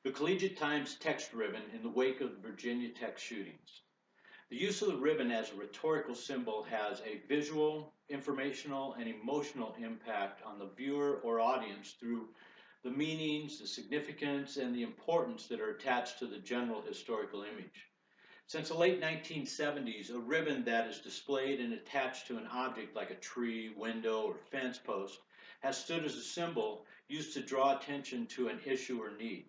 The Collegiate Times text ribbon in the wake of the Virginia Tech shootings. The use of the ribbon as a rhetorical symbol has a visual, informational, and emotional impact on the viewer or audience through the meanings, the significance, and the importance that are attached to the general historical image. Since the late 1970s, a ribbon that is displayed and attached to an object like a tree, window, or fence post has stood as a symbol used to draw attention to an issue or need.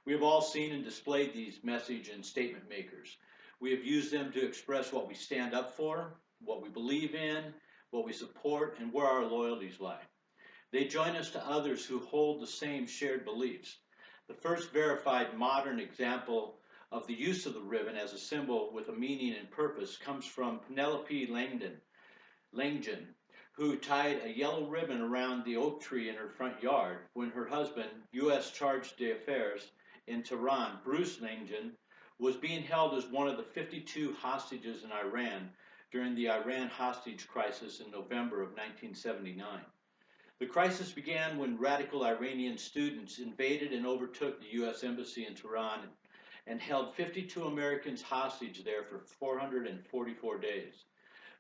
We have all seen and displayed these message and statement makers. We have used them to express what we stand up for, what we believe in, what we support, and where our loyalties lie. They join us to others who hold the same shared beliefs. The first verified modern example of the use of the ribbon as a symbol with a meaning and purpose comes from Penelope Langdon, who tied a yellow ribbon around the oak tree in her front yard when her husband, U.S. Charge d'Affaires in Tehran, Bruce Langdon, was being held as one of the 52 hostages in Iran during the Iran hostage crisis in November of 1979. The crisis began when radical Iranian students invaded and overtook the U.S. Embassy in Tehran and held 52 Americans hostage there for 444 days.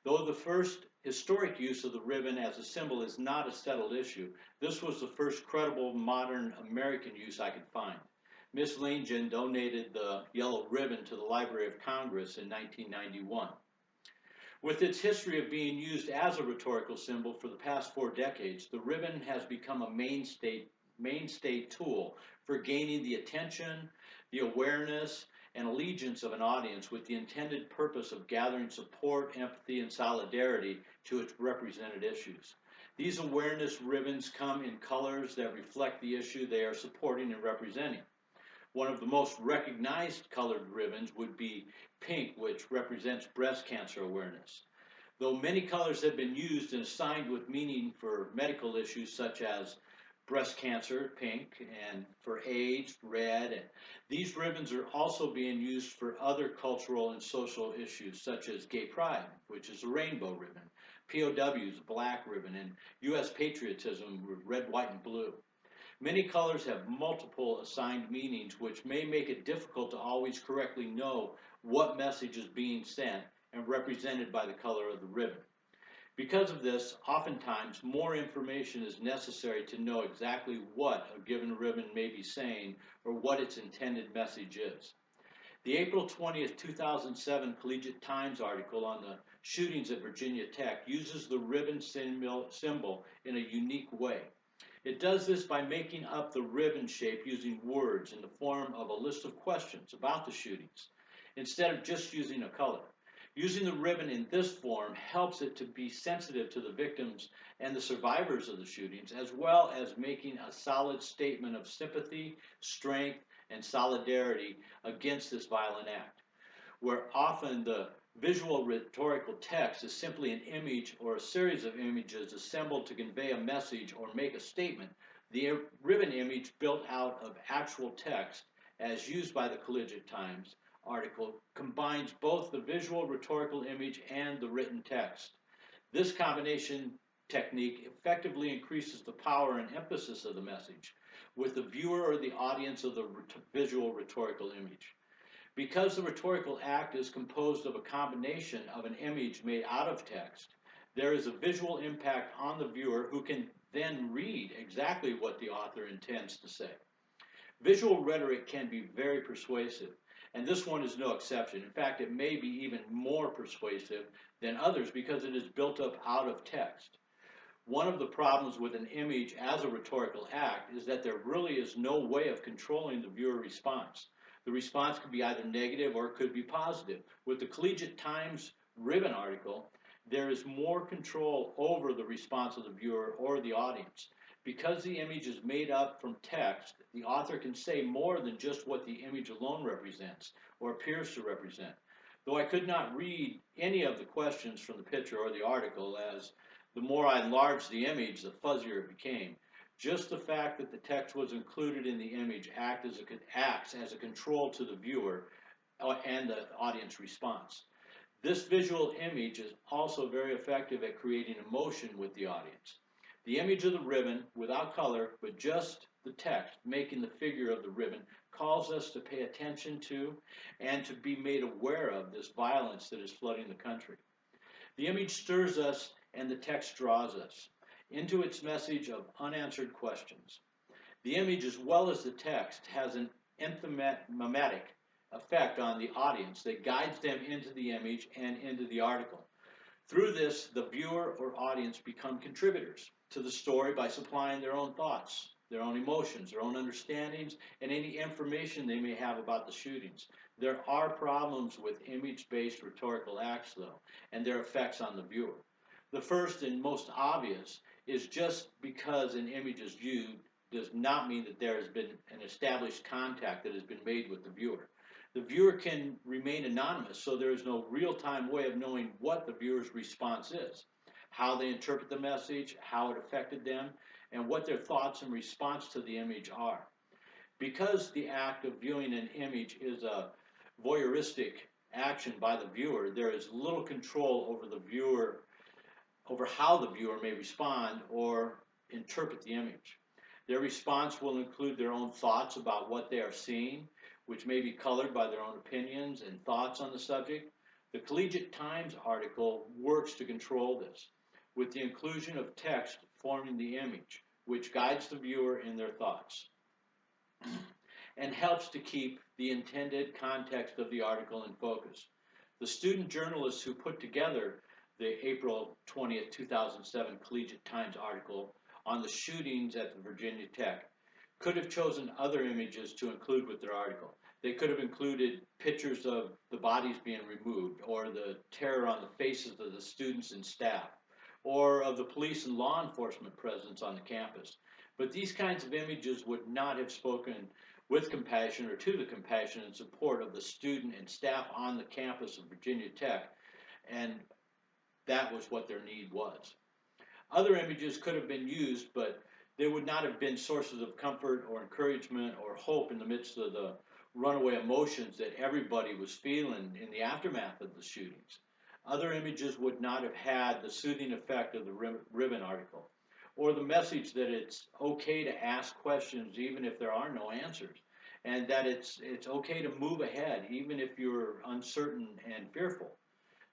Though the first historic use of the ribbon as a symbol is not a settled issue, this was the first credible modern American use I could find. Miss Langdon donated the yellow ribbon to the Library of Congress in 1991. With its history of being used as a rhetorical symbol for the past 4 decades, the ribbon has become a mainstay tool for gaining the attention, the awareness, and allegiance of an audience with the intended purpose of gathering support, empathy, and solidarity to its represented issues. These awareness ribbons come in colors that reflect the issue they are supporting and representing. One of the most recognized colored ribbons would be pink, which represents breast cancer awareness. Though many colors have been used and assigned with meaning for medical issues such as breast cancer, pink, and for AIDS, red, and these ribbons are also being used for other cultural and social issues such as gay pride, which is a rainbow ribbon, POWs, a black ribbon, and U.S. patriotism, red, white, and blue. Many colors have multiple assigned meanings, which may make it difficult to always correctly know what message is being sent and represented by the color of the ribbon. Because of this, oftentimes more information is necessary to know exactly what a given ribbon may be saying or what its intended message is. The April 20th, 2007 Collegiate Times article on the shootings at Virginia Tech uses the ribbon symbol in a unique way. It does this by making up the ribbon shape using words in the form of a list of questions about the shootings, instead of just using a color. Using the ribbon in this form helps it to be sensitive to the victims and the survivors of the shootings, as well as making a solid statement of sympathy, strength, and solidarity against this violent act. Where often the visual rhetorical text is simply an image or a series of images assembled to convey a message or make a statement, the ribbon image built out of actual text, as used by the Collegiate Times article, combines both the visual rhetorical image and the written text. This combination technique effectively increases the power and emphasis of the message with the viewer or the audience of the visual rhetorical image. Because the rhetorical act is composed of a combination of an image made out of text, there is a visual impact on the viewer who can then read exactly what the author intends to say. Visual rhetoric can be very persuasive, and this one is no exception. In fact, it may be even more persuasive than others because it is built up out of text. One of the problems with an image as a rhetorical act is that there really is no way of controlling the viewer response. The response could be either negative or it could be positive. With the Collegiate Times ribbon article, there is more control over the response of the viewer or the audience. Because the image is made up from text, the author can say more than just what the image alone represents or appears to represent. Though I could not read any of the questions from the picture or the article, as the more I enlarged the image, the fuzzier it became. Just the fact that the text was included in the image acts as a control to the viewer and the audience response. This visual image is also very effective at creating emotion with the audience. The image of the ribbon, without color, but just the text, making the figure of the ribbon, calls us to pay attention to and to be made aware of this violence that is flooding the country. The image stirs us and the text draws us into its message of unanswered questions. The image, as well as the text, has an enthematic effect on the audience that guides them into the image and into the article. Through this, the viewer or audience become contributors to the story by supplying their own thoughts, their own emotions, their own understandings, and any information they may have about the shootings. There are problems with image-based rhetorical acts, though, and their effects on the viewer. The first and most obvious is just because an image is viewed does not mean that there has been an established contact that has been made with the viewer. The viewer can remain anonymous, so there is no real-time way of knowing what the viewer's response is, how they interpret the message, how it affected them, and what their thoughts in response to the image are. Because the act of viewing an image is a voyeuristic action by the viewer, there is little control over how the viewer may respond or interpret the image. Their response will include their own thoughts about what they are seeing, which may be colored by their own opinions and thoughts on the subject. The Collegiate Times article works to control this, with the inclusion of text forming the image, which guides the viewer in their thoughts and helps to keep the intended context of the article in focus. The student journalists who put together the April 20th, 2007 Collegiate Times article on the shootings at the Virginia Tech could have chosen other images to include with their article. They could have included pictures of the bodies being removed, or the terror on the faces of the students and staff, or of the police and law enforcement presence on the campus. But these kinds of images would not have spoken with compassion or to the compassion and support of the student and staff on the campus of Virginia Tech, and that was what their need was. Other images could have been used, but they would not have been sources of comfort or encouragement or hope in the midst of the runaway emotions that everybody was feeling in the aftermath of the shootings. Other images would not have had the soothing effect of the Ribbon article, or the message that it's okay to ask questions even if there are no answers, and that it's okay to move ahead even if you're uncertain and fearful,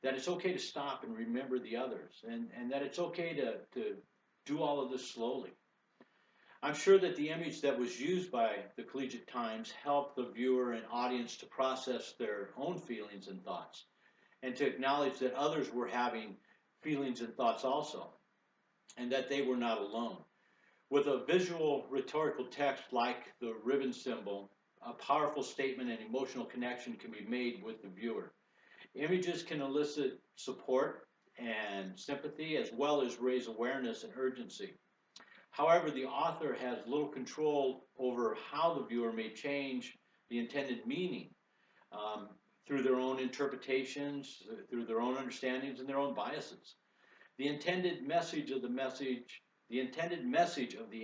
that it's okay to stop and remember the others, and that it's okay to do all of this slowly. I'm sure that the image that was used by the Collegiate Times helped the viewer and audience to process their own feelings and thoughts, and to acknowledge that others were having feelings and thoughts also, and that they were not alone. With a visual rhetorical text like the ribbon symbol, a powerful statement and emotional connection can be made with the viewer. Images can elicit support and sympathy, as well as raise awareness and urgency. However, the author has little control over how the viewer may change the intended meaning through their own interpretations, through their own understandings, and their own biases. The intended message of the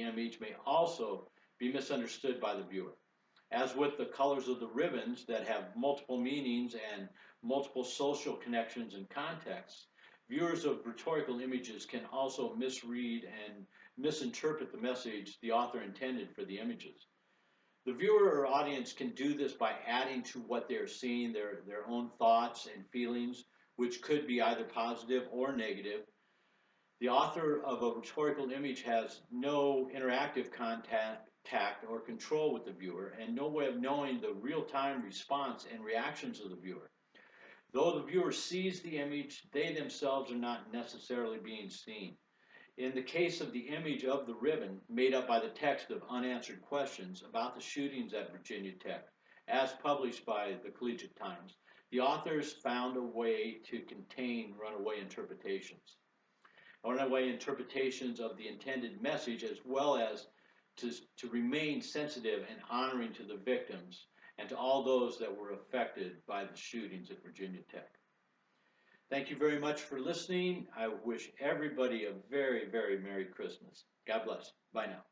image may also be misunderstood by the viewer. As with the colors of the ribbons that have multiple meanings and multiple social connections and contexts, viewers of rhetorical images can also misread and misinterpret the message the author intended for the images. The viewer or audience can do this by adding to what they're seeing their own thoughts and feelings, which could be either positive or negative. The author of a rhetorical image has no interactive contact or control with the viewer, and no way of knowing the real-time response and reactions of the viewer. Though the viewer sees the image, they themselves are not necessarily being seen. In the case of the image of the ribbon, made up by the text of unanswered questions about the shootings at Virginia Tech, as published by the Collegiate Times, the authors found a way to contain runaway interpretations of the intended message, as well as to remain sensitive and honoring to the victims and to all those that were affected by the shootings at Virginia Tech. Thank you very much for listening. I wish everybody a very, very Merry Christmas. God bless. Bye now.